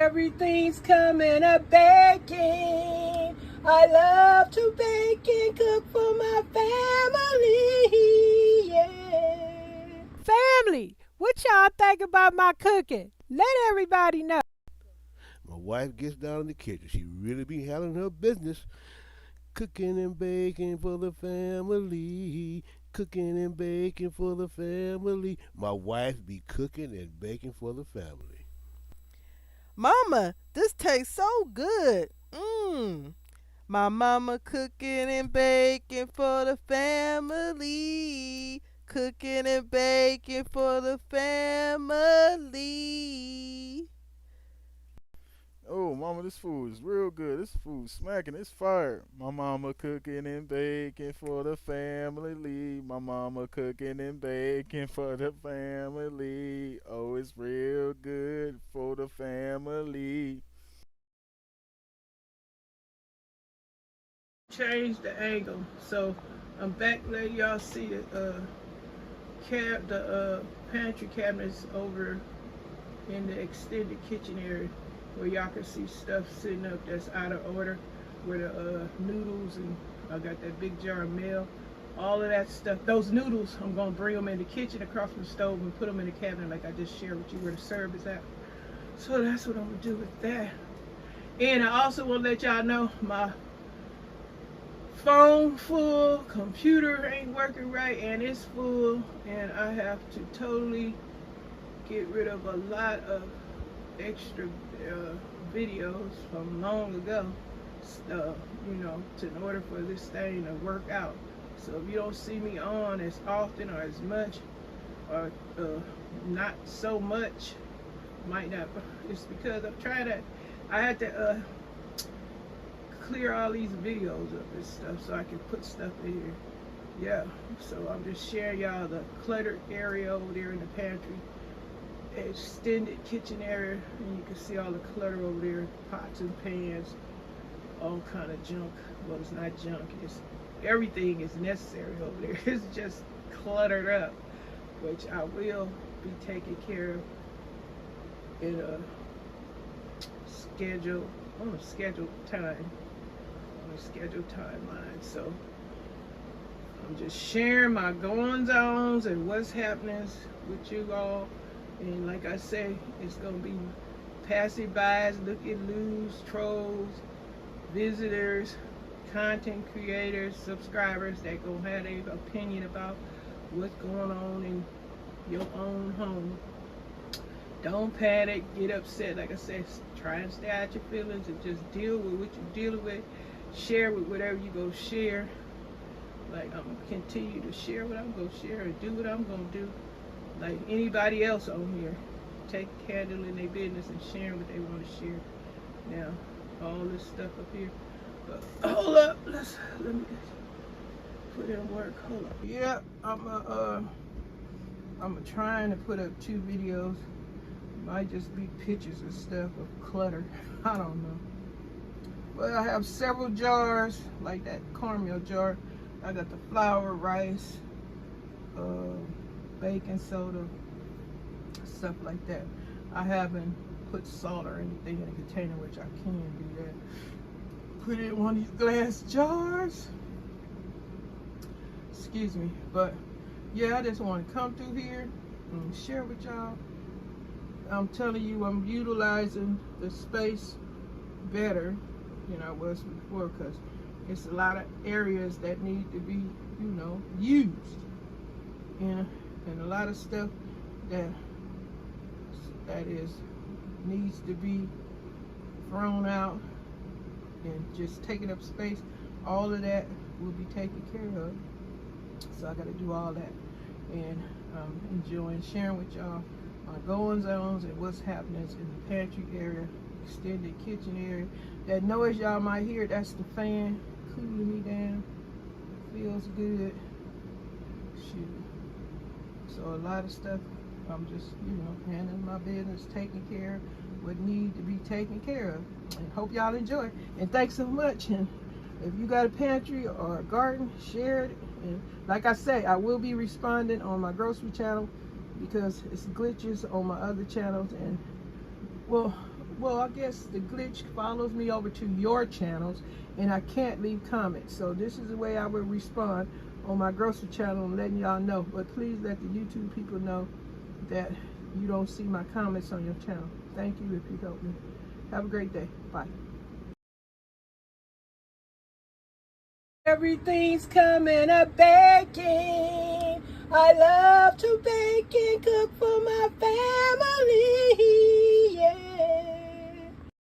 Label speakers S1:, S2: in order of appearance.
S1: Everything's coming up baking. I love to bake and cook for my family. Yeah. Family, what y'all think about my cooking? Let everybody know.
S2: My wife gets down in the kitchen. She really be handling her business. Cooking and baking for the family. Cooking and baking for the family. My wife be cooking and baking for the family.
S3: Mama, this tastes so good. Mmm. My mama cooking and baking for the family. Cooking and baking for the family.
S4: Oh, mama, this food is real good. This food smacking. It's fire. My mama cooking and baking for the family. My mama cooking and baking for the family. Oh, it's real good for the family.
S1: Change the angle. So I'm back letting y'all see the pantry cabinets over in the extended kitchen area where y'all can see stuff sitting up that's out of order, where the noodles, and I got that big jar of meal, all of that stuff. Those noodles, I'm gonna bring them in the kitchen across from the stove and put them in the cabinet like I just shared with you where the serve is at. So that's what I'm gonna do with that. And I also want to let y'all know my phone full, computer ain't working right, and it's full, and I have to totally get rid of a lot of extra videos from long ago, in order for this thing to work out. So if you don't see me on as often or as much, or not so much, might not, it's because I'm trying to, I had to clear all these videos up and stuff so I can put stuff in here. Yeah, so I'm just sharing y'all the cluttered area over there in the pantry, extended kitchen area, and you can see all the clutter over there, pots and pans, all kind of junk. Well, it's not junk, it's everything is necessary over there. It's just cluttered up, which I will be taking care of in a scheduled timeline. So I'm just sharing my goings-ons and what's happening with you all. And like I say, it's gonna be passerbys, look-at-loos, trolls, visitors, content creators, subscribers that gonna have their opinion about what's going on in your own home. Don't panic, get upset. Like I said, try and stay out your feelings and just deal with what you're dealing with. Share with whatever you go share. Like, I'm gonna continue to share what I'm gonna share and do what I'm gonna do. Like anybody else on here, take candle in their business and sharing what they want to share. Now, all this stuff up here. But hold up, let me put in work. Hold up. Yeah, I'm trying to put up 2 videos. Might just be pictures and stuff of clutter. I don't know. But I have several jars, like that cornmeal jar. I got the flour, rice, baking soda, stuff like that. I haven't put salt or anything in a container, which I can do that. Put it in one of these glass jars. Excuse me. But yeah, I just want to come through here and share with y'all. I'm telling you, I'm utilizing the space better than I was before, because it's a lot of areas that need to be, used, and a lot of stuff that needs to be thrown out and just taking up space. All of that will be taken care of. So I got to do all that, and I'm enjoying sharing with y'all my goings-ons and what's happening in the pantry area, extended kitchen area. That noise y'all might hear, that's the fan cooling me down. Feels good. Shoot. So a lot of stuff, I'm just, handling my business, taking care of what need to be taken care of. And hope y'all enjoy. And thanks so much. And if you got a pantry or a garden, share it. And like I say, I will be responding on my grocery channel, because it's glitches on my other channels, and well, well, I guess the glitch follows me over to your channels, and I can't leave comments. So this is the way I will respond on my grocery channel and letting y'all know. But please let the YouTube people know that you don't see my comments on your channel. Thank you if you help me. Have a great day. Bye. Everything's coming up baking. I love to bake and cook for my family.